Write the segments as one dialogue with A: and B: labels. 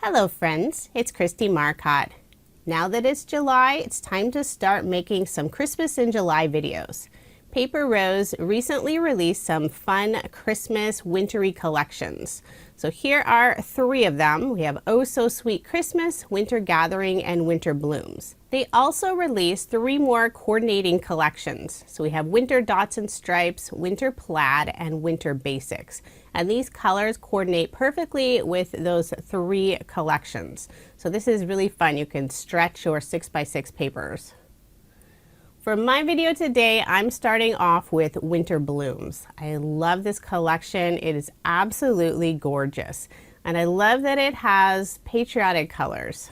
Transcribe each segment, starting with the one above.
A: Hello friends, it's Kristie Marcotte. Now that it's July, it's time to start making some Christmas in July videos. Paper Rose recently released some fun Christmas wintry collections. So here are 3 of them. We have Oh So Sweet Christmas, Winter Gathering, and Winter Blooms. They also released 3 more coordinating collections. So we have Winter Dots and Stripes, Winter Plaid, and Winter Basics. And these colors coordinate perfectly with those 3 collections. So this is really fun. You can stretch your 6x6 papers. For my video today, I'm starting off with Winter Blooms. I love this collection. It is absolutely gorgeous. And I love that it has patriotic colors.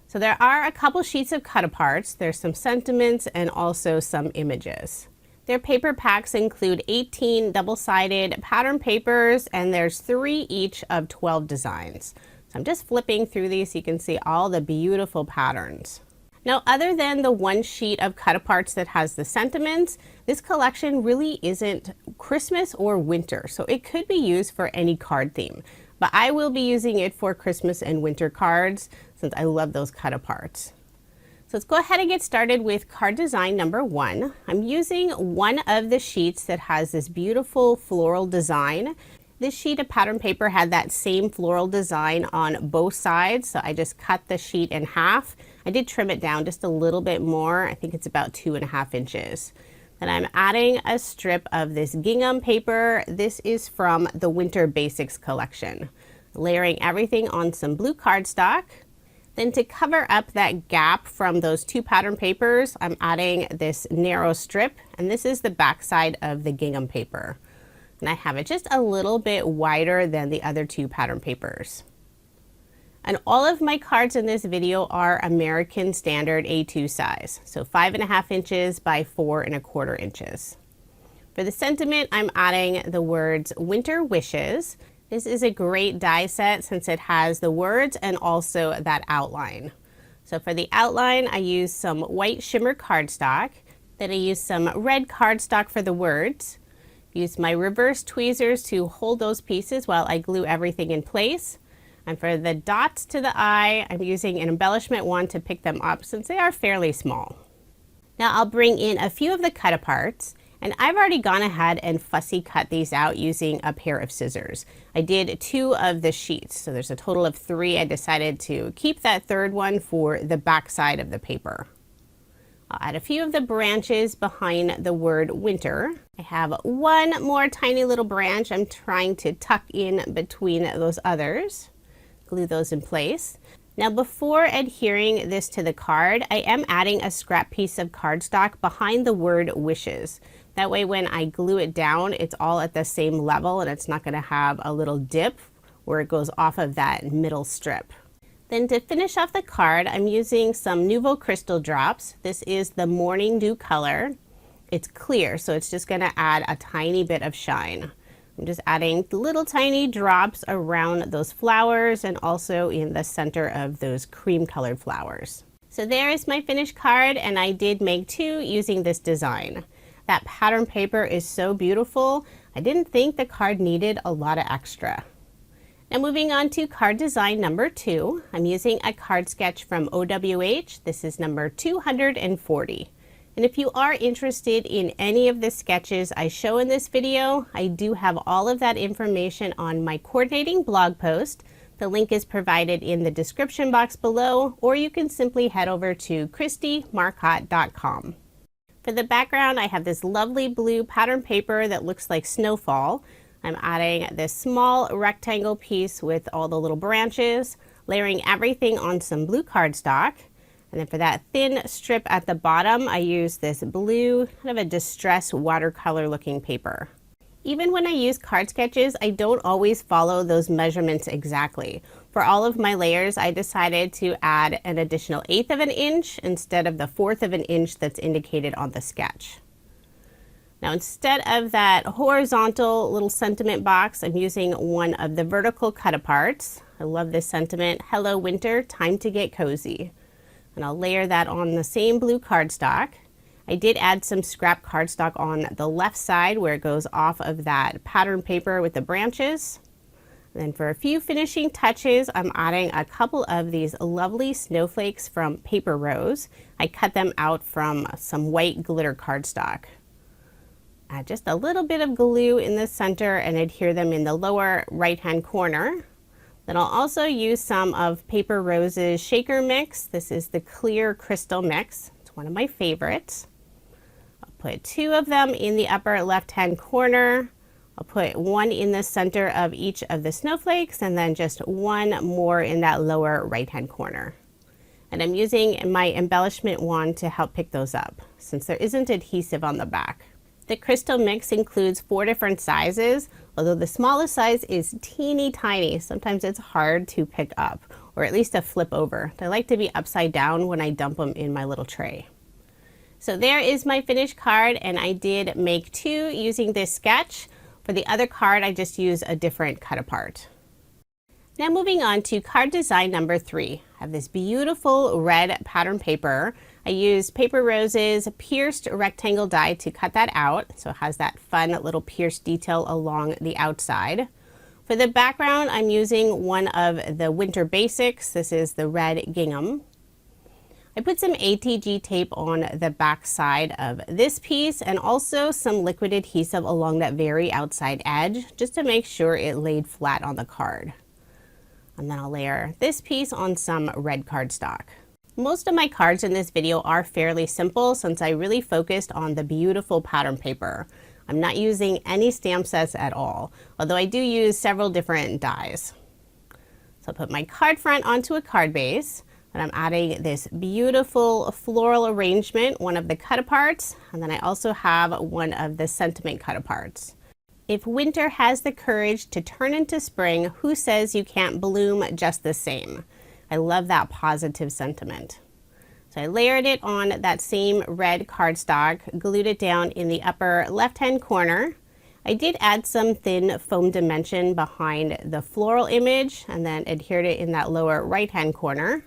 A: So there are a couple sheets of cut-aparts. There's some sentiments and also some images. Their paper packs include 18 double-sided pattern papers, and there's 3 each of 12 designs. So I'm just flipping through these so you can see all the beautiful patterns. Now, other than the 1 sheet of cut-aparts that has the sentiments, this collection really isn't Christmas or winter, so it could be used for any card theme. But I will be using it for Christmas and winter cards since I love those cut-aparts. So let's go ahead and get started with card design number 1. I'm using one of the sheets that has this beautiful floral design. This sheet of pattern paper had that same floral design on both sides, so I just cut the sheet in half. I did trim it down just a little bit more. I think it's about 2.5 inches. Then I'm adding a strip of this gingham paper. This is from the Winter Basics collection. Layering everything on some blue cardstock. Then to cover up that gap from those 2 pattern papers, I'm adding this narrow strip, and this is the back side of the gingham paper. And I have it just a little bit wider than the other 2 pattern papers. And all of my cards in this video are American Standard A2 size, so 5.5 inches by 4.25 inches. For the sentiment, I'm adding the words Winter Wishes. This is a great die set since it has the words and also that outline. So for the outline, I use some white shimmer cardstock. Then I use some red cardstock for the words. Use my reverse tweezers to hold those pieces while I glue everything in place. And for the dots to the eye, I'm using an embellishment wand to pick them up since they are fairly small. Now I'll bring in a few of the cut-aparts, and I've already gone ahead and fussy cut these out using a pair of scissors. I did 2 of the sheets, so there's a total of 3. I decided to keep that 3rd one for the back side of the paper. I'll add a few of the branches behind the word winter. I have 1 more tiny little branch I'm trying to tuck in between those others. Glue those in place. Now before adhering this to the card, I am adding a scrap piece of cardstock behind the word wishes. That way when I glue it down, it's all at the same level and it's not going to have a little dip where it goes off of that middle strip. Then to finish off the card, I'm using some Nuvo crystal drops. This is the Morning Dew color. It's clear, so it's just going to add a tiny bit of shine. I'm just adding little tiny drops around those flowers and also in the center of those cream colored flowers. So there is my finished card, and I did make 2 using this design. That pattern paper is so beautiful. I didn't think the card needed a lot of extra. Now moving on to card design number 2, I'm using a card sketch from OWH. This is number 240. And if you are interested in any of the sketches I show in this video, I do have all of that information on my coordinating blog post. The link is provided in the description box below, or you can simply head over to kristiemarcotte.com. For the background, I have this lovely blue pattern paper that looks like snowfall. I'm adding this small rectangle piece with all the little branches, layering everything on some blue cardstock. And then for that thin strip at the bottom, I use this blue, kind of a distressed watercolor looking paper. Even when I use card sketches, I don't always follow those measurements exactly. For all of my layers, I decided to add an additional 1/8 of an inch instead of the 1/4 of an inch that's indicated on the sketch. Now instead of that horizontal little sentiment box, I'm using one of the vertical cut-aparts. I love this sentiment, Hello Winter, time to get cozy. And I'll layer that on the same blue cardstock. I did add some scrap cardstock on the left side where it goes off of that pattern paper with the branches. Then for a few finishing touches, I'm adding a couple of these lovely snowflakes from Paper Rose. I cut them out from some white glitter cardstock. Add just a little bit of glue in the center and adhere them in the lower right-hand corner. Then I'll also use some of Paper Rose's shaker mix. This is the clear crystal mix. It's one of my favorites. I'll put 2 of them in the upper left-hand corner. I'll put 1 in the center of each of the snowflakes and then just 1 more in that lower right-hand corner. And I'm using my embellishment wand to help pick those up since there isn't adhesive on the back. The crystal mix includes 4 different sizes, although the smallest size is teeny tiny. Sometimes it's hard to pick up, or at least to flip over. They like to be upside down when I dump them in my little tray. So there is my finished card, and I did make 2 using this sketch. For the other card, I just used a different cut apart. Now moving on to card design number 3. I have this beautiful red pattern paper. I used Paper Rose's pierced rectangle die to cut that out, so it has that fun little pierced detail along the outside. For the background, I'm using one of the winter basics. This is the red gingham. I put some ATG tape on the back side of this piece and also some liquid adhesive along that very outside edge just to make sure it laid flat on the card. And then I'll layer this piece on some red cardstock. Most of my cards in this video are fairly simple since I really focused on the beautiful pattern paper. I'm not using any stamp sets at all, although I do use several different dies. So I'll put my card front onto a card base, and I'm adding this beautiful floral arrangement, one of the cut aparts, and then I also have one of the sentiment cut aparts. If winter has the courage to turn into spring, who says you can't bloom just the same? I love that positive sentiment. So I layered it on that same red cardstock, glued it down in the upper left-hand corner. I did add some thin foam dimension behind the floral image and then adhered it in that lower right-hand corner.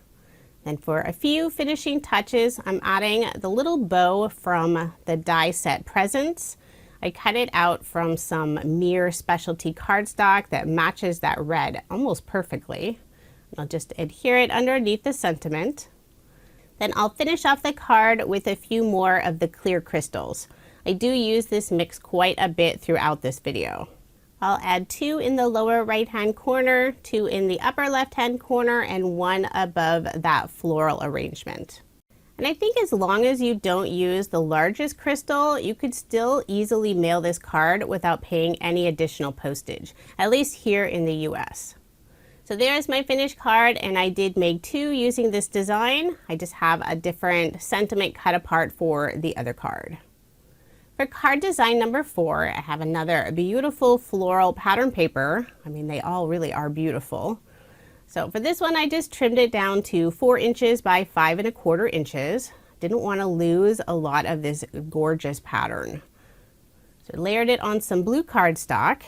A: Then for a few finishing touches, I'm adding the little bow from the die set Presents. I cut it out from some Mir specialty cardstock that matches that red almost perfectly. I'll just adhere it underneath the sentiment. Then I'll finish off the card with a few more of the clear crystals. I do use this mix quite a bit throughout this video. I'll add 2 in the lower right hand corner, 2 in the upper left hand corner, and 1 above that floral arrangement. And I think as long as you don't use the largest crystal, you could still easily mail this card without paying any additional postage, at least here in the US. So there's my finished card, and I did make 2 using this design. I just have a different sentiment cut apart for the other card. For card design number 4, I have another beautiful floral pattern paper. I mean, they all really are beautiful. So for this one, I just trimmed it down to 4 inches by 5 1/4 inches. Didn't want to lose a lot of this gorgeous pattern. So I layered it on some blue cardstock.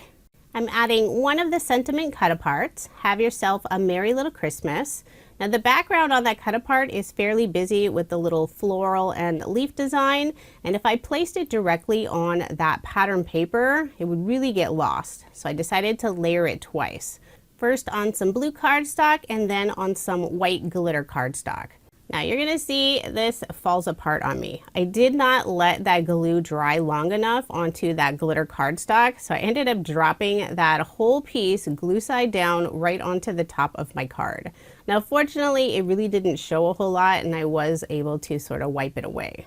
A: I'm adding one of the sentiment cut aparts, Have Yourself a Merry Little Christmas. Now the background on that cut apart is fairly busy with the little floral and leaf design, and if I placed it directly on that pattern paper, it would really get lost. So I decided to layer it twice. First on some blue cardstock and then on some white glitter cardstock. Now you're gonna see this falls apart on me. I did not let that glue dry long enough onto that glitter cardstock, so I ended up dropping that whole piece glue side down right onto the top of my card. Now fortunately, it really didn't show a whole lot and I was able to sort of wipe it away.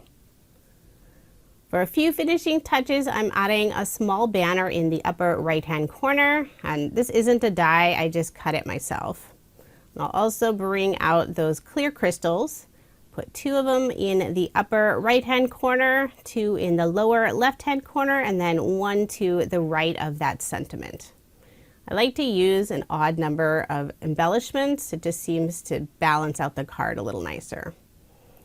A: For a few finishing touches, I'm adding a small banner in the upper right-hand corner, and this isn't a die, I just cut it myself. I'll also bring out those clear crystals, put 2 of them in the upper right-hand corner, 2 in the lower left-hand corner, and then 1 to the right of that sentiment. I like to use an odd number of embellishments. It just seems to balance out the card a little nicer.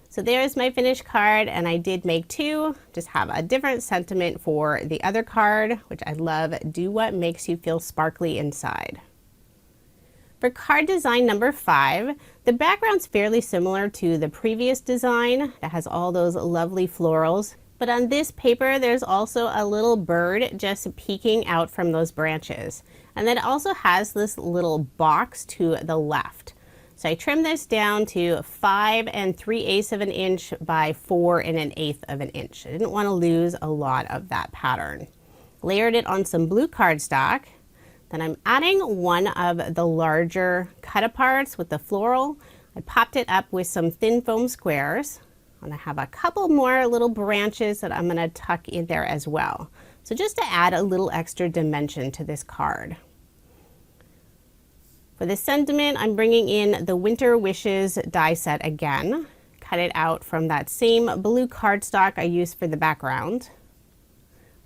A: So there's my finished card, and I did make 2, just have a different sentiment for the other card, which I love, Do What Makes You Feel Sparkly Inside. For card design number 5, the background's fairly similar to the previous design that has all those lovely florals, but But on this paper, there's also a little bird just peeking out from those branches. And then it also has this little box to the left. So I trimmed this down to 5 3/8 of an inch by 4 1/8 of an inch. I didn't want to lose a lot of that pattern. Layered it on some blue cardstock. Then I'm adding one of the larger cut-aparts with the floral. I popped it up with some thin foam squares. And I have a couple more little branches that I'm going to tuck in there as well. So just to add a little extra dimension to this card. For the sentiment, I'm bringing in the Winter Wishes die set again. Cut it out from that same blue cardstock I used for the background.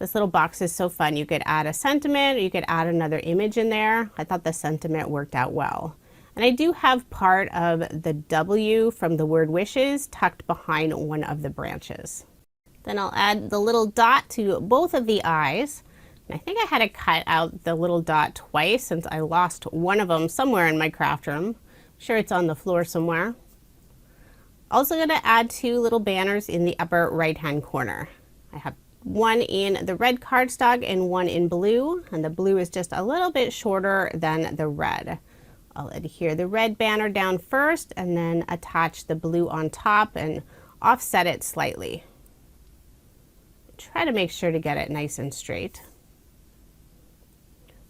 A: This little box is so fun. You could add a sentiment, or you could add another image in there. I thought the sentiment worked out well. And I do have part of the W from the word wishes tucked behind one of the branches. Then I'll add the little dot to both of the eyes. And I think I had to cut out the little dot twice since I lost one of them somewhere in my craft room. I'm sure it's on the floor somewhere. Also going to add 2 little banners in the upper right-hand corner. I have one in the red cardstock and one in blue, and the blue is just a little bit shorter than the red. I'll adhere the red banner down first and then attach the blue on top and offset it slightly. Try to make sure to get it nice and straight.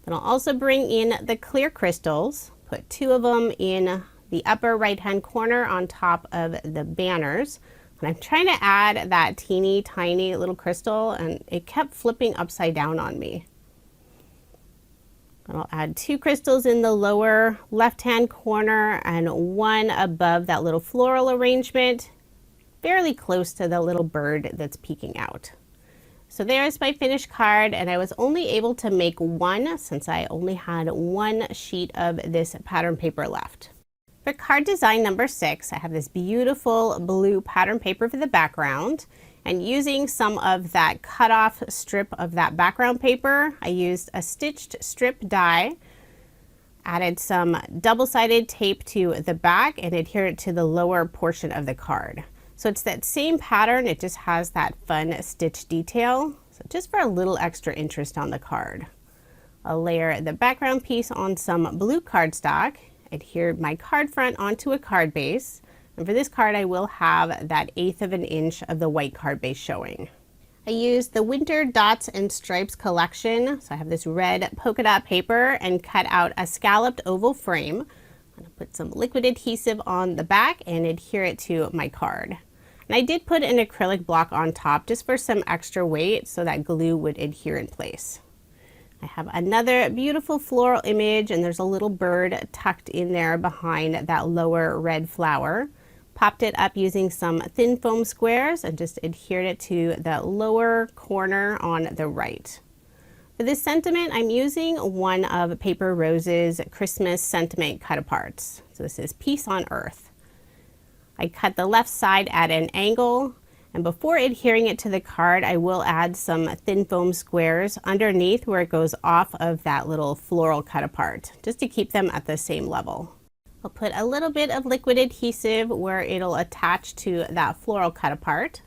A: Then I'll also bring in the clear crystals, put 2 of them in the upper right hand corner on top of the banners. And I'm trying to add that teeny tiny little crystal and it kept flipping upside down on me. And I'll add 2 crystals in the lower left-hand corner and 1 above that little floral arrangement, fairly close to the little bird that's peeking out. So there's my finished card, and I was only able to make 1 since I only had 1 sheet of this pattern paper left. For card design number 6, I have this beautiful blue pattern paper for the background. And using some of that cut-off strip of that background paper, I used a stitched strip die, added some double-sided tape to the back, and adhered it to the lower portion of the card. So it's that same pattern, it just has that fun stitch detail. So just for a little extra interest on the card. I'll layer the background piece on some blue cardstock, adhere my card front onto a card base. And for this card, I will have that 1/8 of an inch of the white card base showing. I used the Winter Dots and Stripes collection. So I have this red polka dot paper and cut out a scalloped oval frame. I'm going to put some liquid adhesive on the back and adhere it to my card. And I did put an acrylic block on top just for some extra weight so that glue would adhere in place. I have another beautiful floral image, and there's a little bird tucked in there behind that lower red flower. Popped it up using some thin foam squares and just adhered it to the lower corner on the right. For this sentiment, I'm using one of Paper Rose's Christmas sentiment cut-aparts. So this is Peace on Earth. I cut the left side at an angle, and before adhering it to the card, I will add some thin foam squares underneath where it goes off of that little floral cut-apart, just to keep them at the same level. I'll put a little bit of liquid adhesive where it'll attach to that floral cut apart.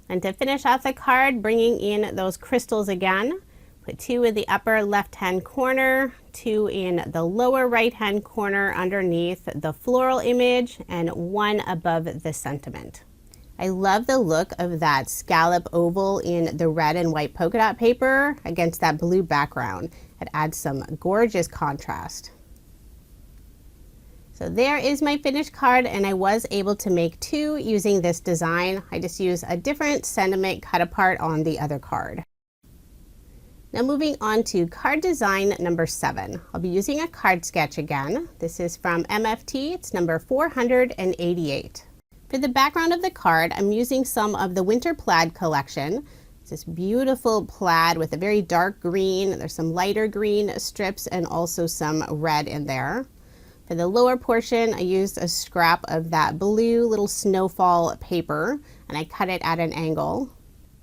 A: And to finish off the card, bringing in those crystals again, put 2 in the upper left-hand corner, 2 in the lower right-hand corner underneath the floral image, and 1 above the sentiment. I love the look of that scallop oval in the red and white polka dot paper against that blue background. It adds some gorgeous contrast. So there is my finished card, and I was able to make 2 using this design. I just used a different sentiment cut apart on the other card. Now moving on to card design number 7. I'll be using a card sketch again. This is from MFT, it's number 488. For the background of the card, I'm using some of the Winter Plaid collection. It's this beautiful plaid with a very dark green. There's some lighter green strips and also some red in there. For the lower portion, I used a scrap of that blue little snowfall paper, and I cut it at an angle.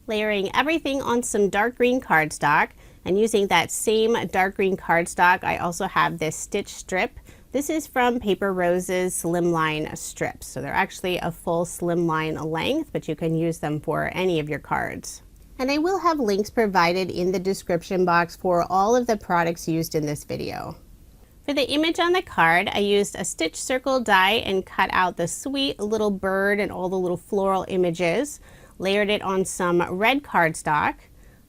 A: Layering everything on some dark green cardstock, and using that same dark green cardstock, I also have this stitch strip This is from Paper Rose's Slimline strips. So they're actually a full slimline length, but you can use them for any of your cards. And I will have links provided in the description box for all of the products used in this video. For the image on the card, I used a stitch circle die and cut out the sweet little bird and all the little floral images, layered it on some red cardstock,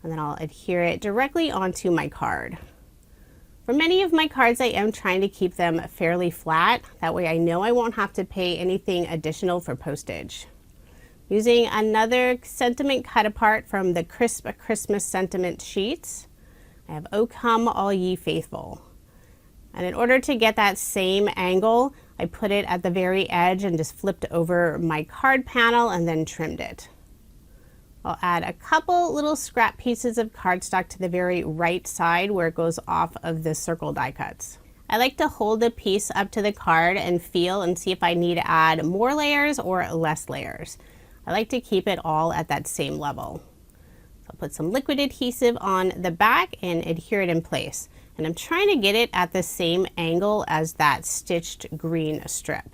A: and then I'll adhere it directly onto my card. For many of my cards, I am trying to keep them fairly flat. That way I know I won't have to pay anything additional for postage. Using another sentiment cut apart from the Crisp Christmas sentiment sheets, I have O Come All Ye Faithful. And in order to get that same angle, I put it at the very edge and just flipped over my card panel and then trimmed it. I'll add a couple little scrap pieces of cardstock to the very right side where it goes off of the circle die cuts. I like to hold the piece up to the card and feel and see if I need to add more layers or less layers. I like to keep it all at that same level. So I'll put some liquid adhesive on the back and adhere it in place. And I'm trying to get it at the same angle as that stitched green strip.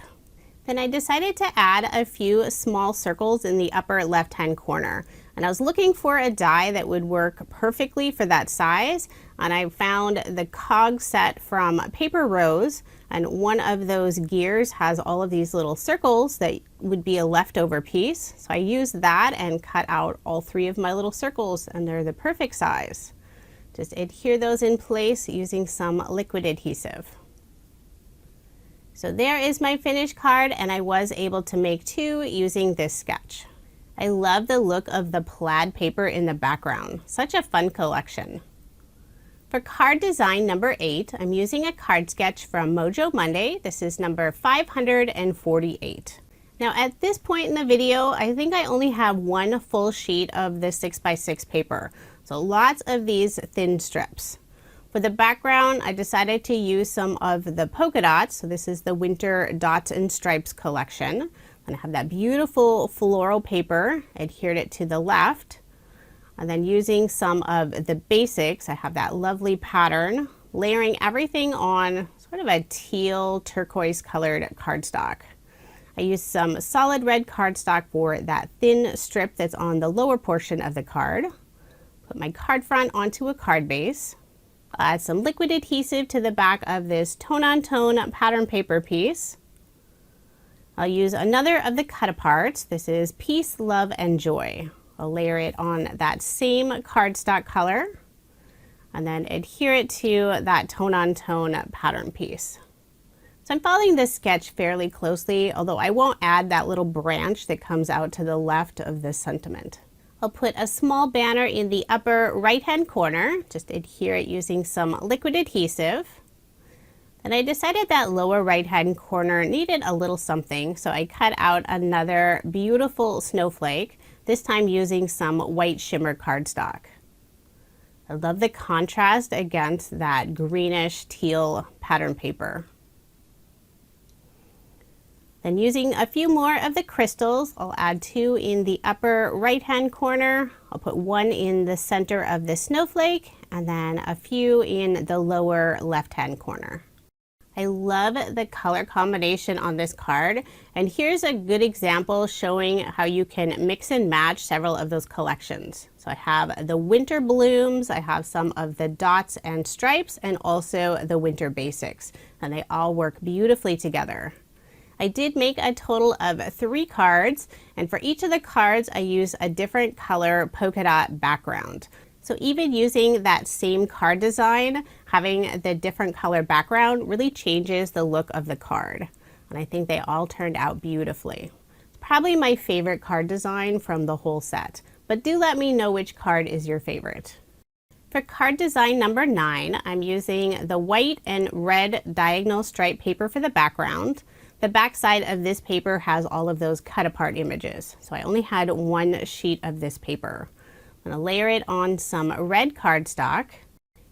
A: Then I decided to add a few small circles in the upper left-hand corner. And I was looking for a die that would work perfectly for that size. And I found the Cog set from Paper Rose. And one of those gears has all of these little circles that would be a leftover piece. So I used that and cut out all 3 of my little circles, and they're the perfect size. Just adhere those in place using some liquid adhesive. So there is my finished card, and I was able to make 2 using this sketch. I love the look of the plaid paper in the background. Such a fun collection. For card design number 8, I'm using a card sketch from Mojo Monday. This is number 548. Now at this point in the video, I think I only have 1 full sheet of the 6x6 paper. So lots of these thin strips. For the background, I decided to use some of the polka dots. So this is the Winter Dots and Stripes collection. And I have that beautiful floral paper, adhered it to the left. And then using some of the basics, I have that lovely pattern, layering everything on sort of a teal turquoise colored cardstock. I used some solid red cardstock for that thin strip that's on the lower portion of the card. Put my card front onto a card base. I'll add some liquid adhesive to the back of this tone-on-tone pattern paper piece. I'll use another of the cut aparts. This is Peace, Love, and Joy. I'll layer it on that same cardstock color and then adhere it to that tone-on-tone pattern piece. So I'm following this sketch fairly closely, although I won't add that little branch that comes out to the left of this sentiment. I'll put a small banner in the upper right-hand corner, just adhere it using some liquid adhesive. And I decided that lower right-hand corner needed a little something, so I cut out another beautiful snowflake, this time using some white shimmer cardstock. I love the contrast against that greenish teal pattern paper. Then using a few more of the crystals, I'll add 2 in the upper right-hand corner. I'll put 1 in the center of the snowflake, and then a few in the lower left-hand corner. I love the color combination on this card, and here's a good example showing how you can mix and match several of those collections. So I have the winter blooms, I have some of the dots and stripes, and also the winter basics, and they all work beautifully together. I did make a total of 3 cards, and for each of the cards I use a different color polka dot background. So even using that same card design, having the different color background really changes the look of the card. And I think they all turned out beautifully. It's probably my favorite card design from the whole set, but do let me know which card is your favorite. For card design number 9, I'm using the white and red diagonal stripe paper for the background. The back side of this paper has all of those cut apart images, so I only had 1 sheet of this paper. I'm going to layer it on some red cardstock.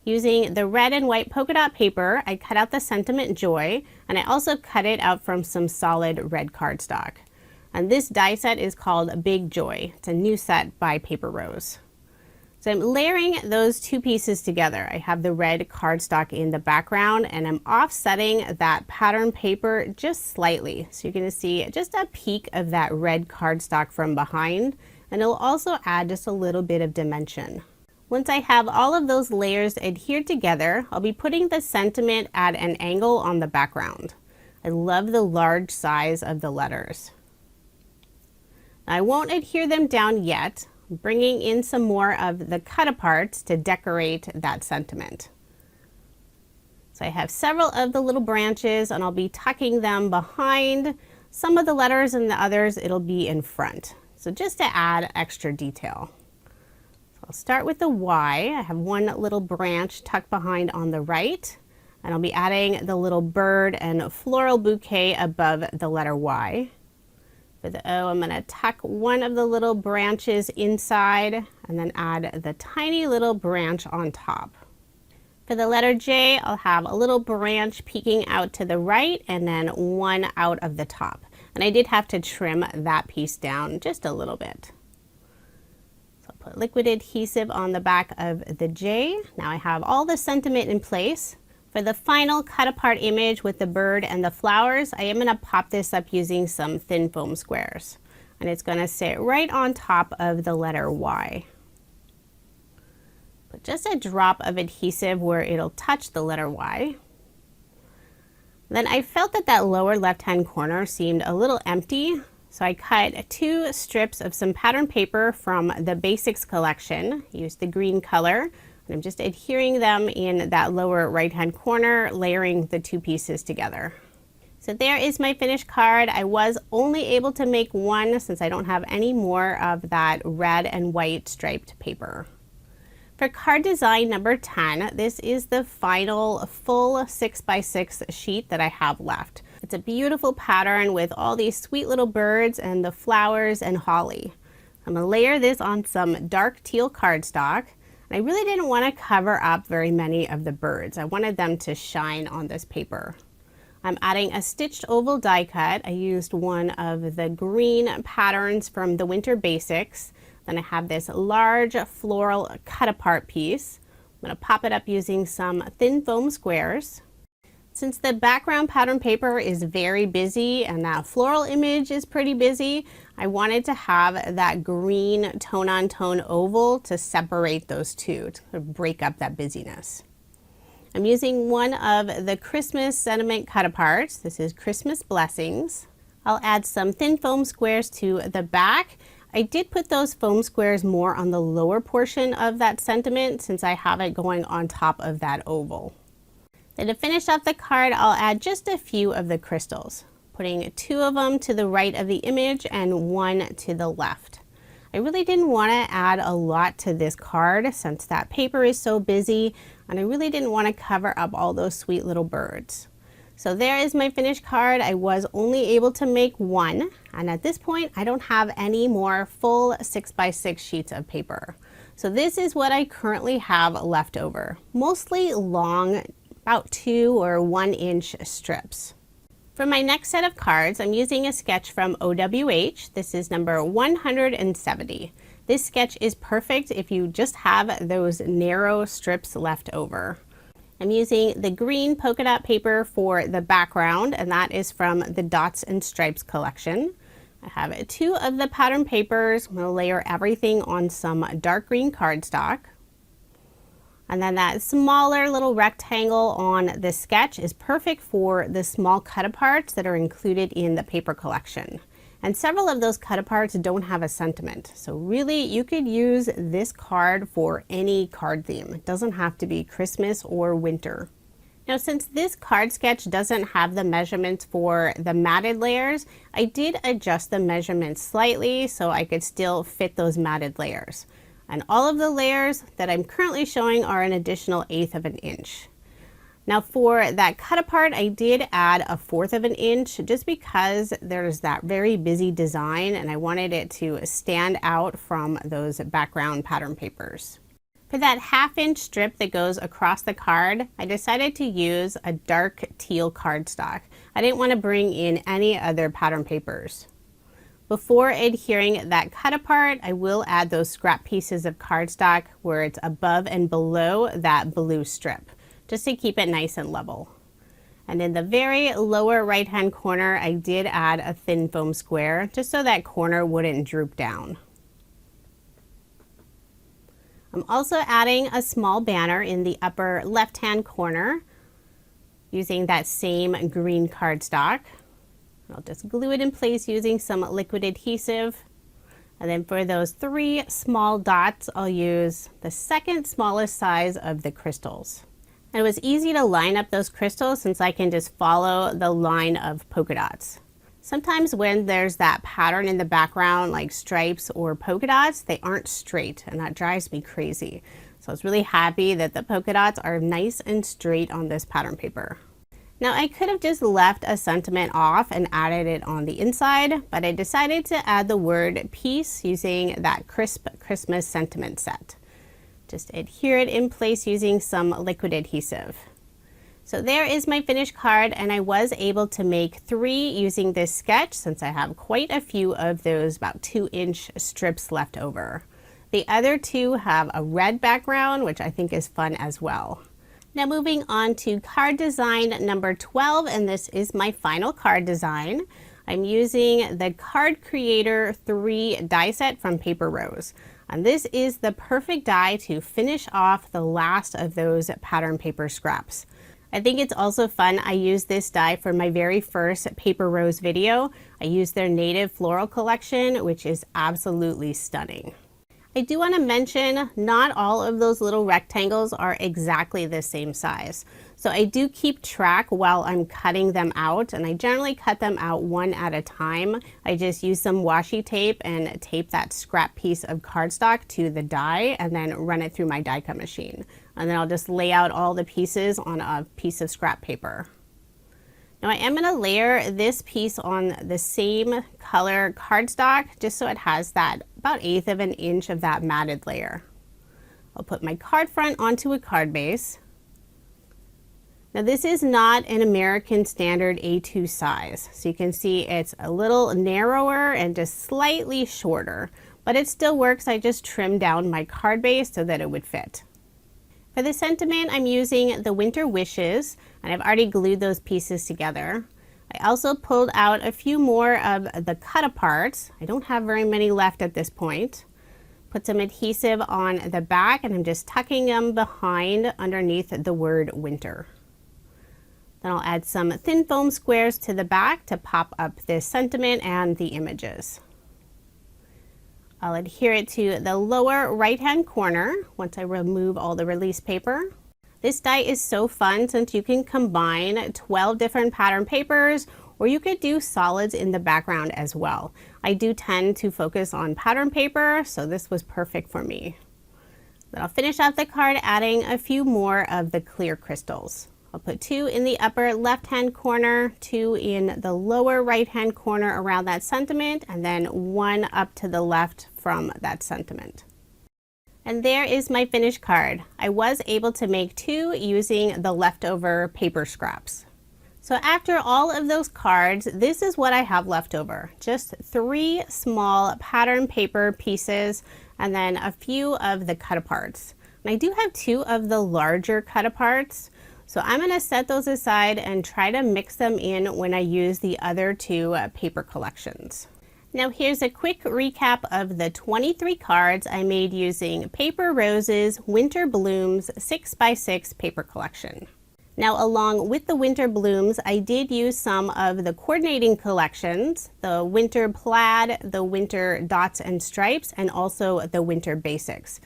A: Using the red and white polka dot paper, I cut out the sentiment Joy, and I also cut it out from some solid red cardstock. And this die set is called Big Joy. It's a new set by Paper Rose. So I'm layering those two pieces together. I have the red cardstock in the background and I'm offsetting that pattern paper just slightly. So you're gonna see just a peek of that red cardstock from behind, and it'll also add just a little bit of dimension. Once I have all of those layers adhered together, I'll be putting the sentiment at an angle on the background. I love the large size of the letters. I won't adhere them down yet. I'm bringing in some more of the cut aparts to decorate that sentiment. So I have several of the little branches and I'll be tucking them behind some of the letters, and the others it'll be in front. So just to add extra detail. So I'll start with the Y. I have one little branch tucked behind on the right, and I'll be adding the little bird and floral bouquet above the letter Y. For the O, I'm going to tuck one of the little branches inside and then add the tiny little branch on top. For the letter J, I'll have a little branch peeking out to the right and then one out of the top. And I did have to trim that piece down just a little bit. So I'll put liquid adhesive on the back of the J. Now I have all the sentiment in place. For the final cut apart image with the bird and the flowers, I am going to pop this up using some thin foam squares. And it's going to sit right on top of the letter Y. Put just a drop of adhesive where it'll touch the letter Y. Then I felt that that lower left-hand corner seemed a little empty, so I cut 2 strips of some pattern paper from the Basics collection. Used the green color. I'm just adhering them in that lower right-hand corner, layering the 2 pieces together. So there is my finished card. I was only able to make one since I don't have any more of that red and white striped paper. For card design number 10, this is the final full 6x6 sheet that I have left. It's a beautiful pattern with all these sweet little birds and the flowers and holly. I'm going to layer this on some dark teal cardstock. I really didn't want to cover up very many of the birds. I wanted them to shine on this paper. I'm adding a stitched oval die cut. I used one of the green patterns from the Winter Basics. Then I have this large floral cut apart piece. I'm going to pop it up using some thin foam squares. Since the background pattern paper is very busy and that floral image is pretty busy, I wanted to have that green tone-on-tone oval to separate those two, to break up that busyness. I'm using one of the Christmas sentiment cut aparts. This is Christmas Blessings. I'll add some thin foam squares to the back. I did put those foam squares more on the lower portion of that sentiment since I have it going on top of that oval. Then to finish off the card, I'll add just a few of the crystals, putting 2 of them to the right of the image and 1 to the left. I really didn't want to add a lot to this card since that paper is so busy, and I really didn't want to cover up all those sweet little birds. So there is my finished card. I was only able to make one, and at this point I don't have any more full 6x6 sheets of paper. So this is what I currently have left over, mostly long, about 2 or 1 inch strips. For my next set of cards, I'm using a sketch from OWH. This is number 170. This sketch is perfect if you just have those narrow strips left over. I'm using the green polka dot paper for the background, and that is from the Dots and Stripes collection. I have 2 of the pattern papers. I'm going to layer everything on some dark green cardstock. And then that smaller little rectangle on the sketch is perfect for the small cut aparts that are included in the paper collection. And several of those cut aparts don't have a sentiment. So really you could use this card for any card theme. It doesn't have to be Christmas or winter. Now since this card sketch doesn't have the measurements for the matted layers, I did adjust the measurements slightly so I could still fit those matted layers. And all of the layers that I'm currently showing are an additional 1/8 of an inch. Now for that cut apart, I did add a 1/4 of an inch just because there's that very busy design and I wanted it to stand out from those background pattern papers. For that 1/2 inch strip that goes across the card, I decided to use a dark teal cardstock. I didn't want to bring in any other pattern papers. Before adhering that cut apart, I will add those scrap pieces of cardstock where it's above and below that blue strip, just to keep it nice and level. And in the very lower right hand corner, I did add a thin foam square just so that corner wouldn't droop down. I'm also adding a small banner in the upper left hand corner using that same green cardstock. I'll just glue it in place using some liquid adhesive. And then for those 3 small dots, I'll use the second smallest size of the crystals. And it was easy to line up those crystals since I can just follow the line of polka dots. Sometimes when there's that pattern in the background, like stripes or polka dots, they aren't straight, and that drives me crazy. So I was really happy that the polka dots are nice and straight on this pattern paper. Now I could have just left a sentiment off and added it on the inside, but I decided to add the word peace using that crisp Christmas sentiment set. Just adhere it in place using some liquid adhesive. So there is my finished card, and I was able to make 3 using this sketch since I have quite a few of those about 2-inch strips left over. The other 2 have a red background, which I think is fun as well. Now moving on to card design number 12, and this is my final card design. I'm using the Card Creator 3 die set from Paper Rose. And this is the perfect die to finish off the last of those pattern paper scraps. I think it's also fun. I used this die for my very first Paper Rose video. I used their native floral collection, which is absolutely stunning. I do want to mention not all of those little rectangles are exactly the same size. So I do keep track while I'm cutting them out, and I generally cut them out one at a time. I just use some washi tape and tape that scrap piece of cardstock to the die and then run it through my die cut machine. And then I'll just lay out all the pieces on a piece of scrap paper. Now I am going to layer this piece on the same color cardstock just so it has that about 1/8 of an inch of that matted layer. I'll put my card front onto a card base. Now this is not an American Standard A2 size, so you can see it's a little narrower and just slightly shorter, but it still works. I just trimmed down my card base so that it would fit. For the sentiment, I'm using the Winter Wishes, and I've already glued those pieces together. I also pulled out a few more of the cut aparts. I don't have very many left at this point. Put some adhesive on the back, and I'm just tucking them behind underneath the word winter. Then I'll add some thin foam squares to the back to pop up this sentiment and the images. I'll adhere it to the lower right hand corner once I remove all the release paper. This die is so fun since you can combine 12 different pattern papers, or you could do solids in the background as well. I do tend to focus on pattern paper, so this was perfect for me. Then I'll finish off the card adding a few more of the clear crystals. I'll put 2 in the upper left hand corner, 2 in the lower right hand corner around that sentiment, and then 1 up to the left from that sentiment. And there is my finished card. I was able to make 2 using the leftover paper scraps. So after all of those cards, this is what I have left over. Just 3 small pattern paper pieces and then a few of the cut aparts. And I do have 2 of the larger cut aparts. So I'm going to set those aside and try to mix them in when I use the other 2 paper collections. Now here's a quick recap of the 23 cards I made using Paper Rose's Winter Blooms 6x6 paper collection. Now along with the Winter Blooms, I did use some of the coordinating collections, the Winter Plaid, the Winter Dots and Stripes, and also the Winter Basics.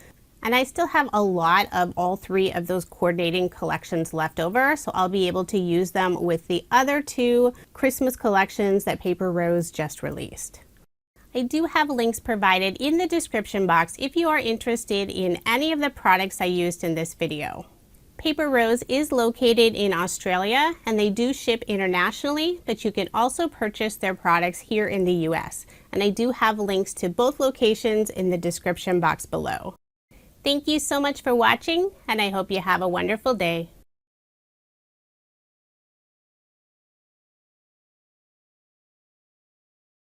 A: And I still have a lot of all 3 of those coordinating collections left over, so I'll be able to use them with the other 2 Christmas collections that Paper Rose just released. I do have links provided in the description box if you are interested in any of the products I used in this video. Paper Rose is located in Australia and they do ship internationally, but you can also purchase their products here in the US. And I do have links to both locations in the description box below. Thank you so much for watching, and I hope you have a wonderful day.